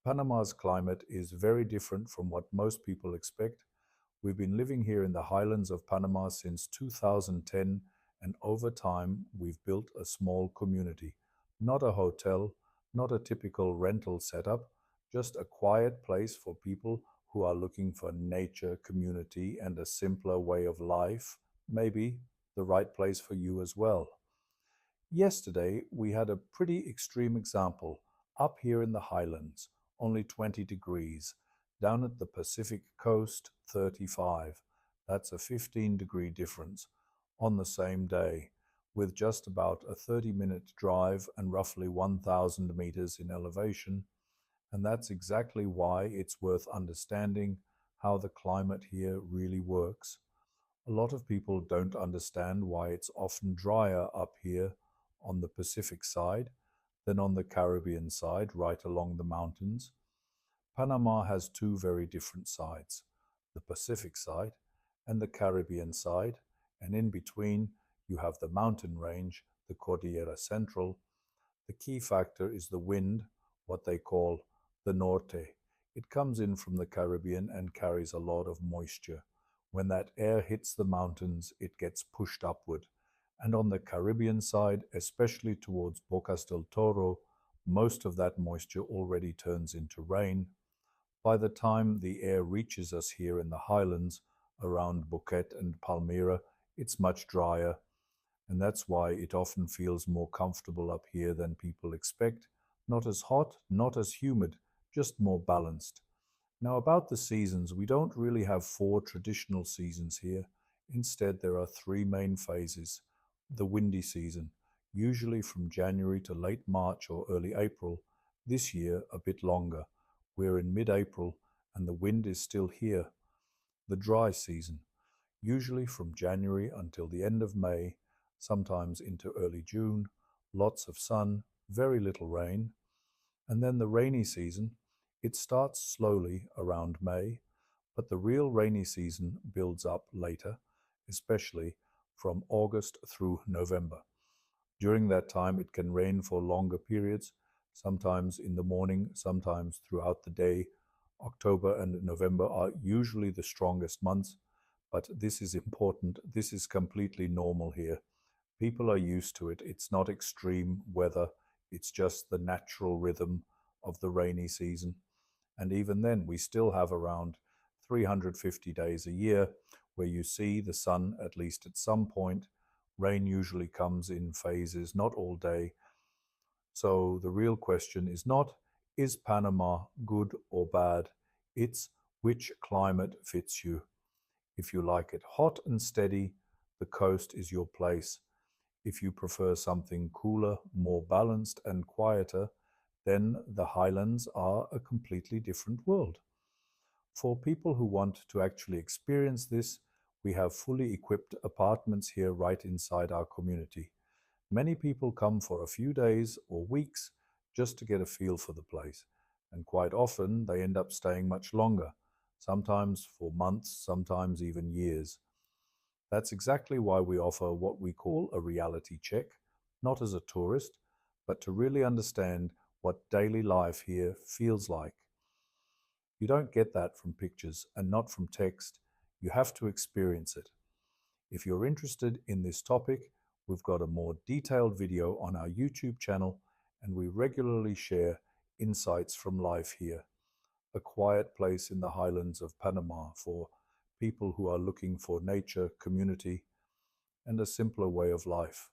Panama's climate is very different from what most people expect. We've been living here in the highlands of Panama since 2010, and over time, we've built a small community. Not a hotel, not a typical rental setup, just a quiet place for people who are looking for nature, community, and a simpler way of life. Maybe the right place for you as well. Yesterday, we had a pretty extreme example up here in the highlands, only 20 degrees. Down at the Pacific coast, 35. That's a 15-degree difference on the same day, with just about a 30-minute drive and roughly 1,000 meters in elevation. And that's exactly why it's worth understanding how the climate here really works. A lot of people don't understand why it's often drier up here on the Pacific side than on the Caribbean side, right along the mountains. Panama has two very different sides, the Pacific side and the Caribbean side, and in between you have the mountain range, the Cordillera Central. The key factor is the wind, what they call the norte. It comes in from the Caribbean and carries a lot of moisture. When that air hits the mountains, it gets pushed upward. And on the Caribbean side, especially towards Bocas del Toro, most of that moisture already turns into rain. By the time the air reaches us here in the highlands around Boquete and Palmyra, it's much drier, and that's why it often feels more comfortable up here than people expect. Not as hot, not as humid, just more balanced. Now, about the seasons, we don't really have four traditional seasons here. Instead, there are three main phases. The windy season, usually from January to late March or early April. This year, a bit longer. We're in mid-April and the wind is still here. The dry season, usually from January until the end of May, sometimes into early June, lots of sun, very little rain. And then the rainy season, it starts slowly around May, but the real rainy season builds up later, especially from August through November. During that time, it can rain for longer periods, sometimes in the morning, sometimes throughout the day. October and November are usually the strongest months, but this is important. This is completely normal here. People are used to it. It's not extreme weather. It's just the natural rhythm of the rainy season. And even then, we still have around 350 days a year where you see the sun at least at some point. Rain usually comes in phases, not all day. So the real question is not, is Panama good or bad? It's which climate fits you. If you like it hot and steady, the coast is your place. If you prefer something cooler, more balanced and quieter, then the highlands are a completely different world. For people who want to actually experience this, we have fully equipped apartments here right inside our community. Many people come for a few days or weeks just to get a feel for the place, and quite often they end up staying much longer, sometimes for months, sometimes even years. That's exactly why we offer what we call a reality check, not as a tourist, but to really understand what daily life here feels like. You don't get that from pictures and not from text. You have to experience it. If you're interested in this topic, we've got a more detailed video on our YouTube channel, and we regularly share insights from life here. A quiet place in the highlands of Panama for people who are looking for nature, community, and a simpler way of life.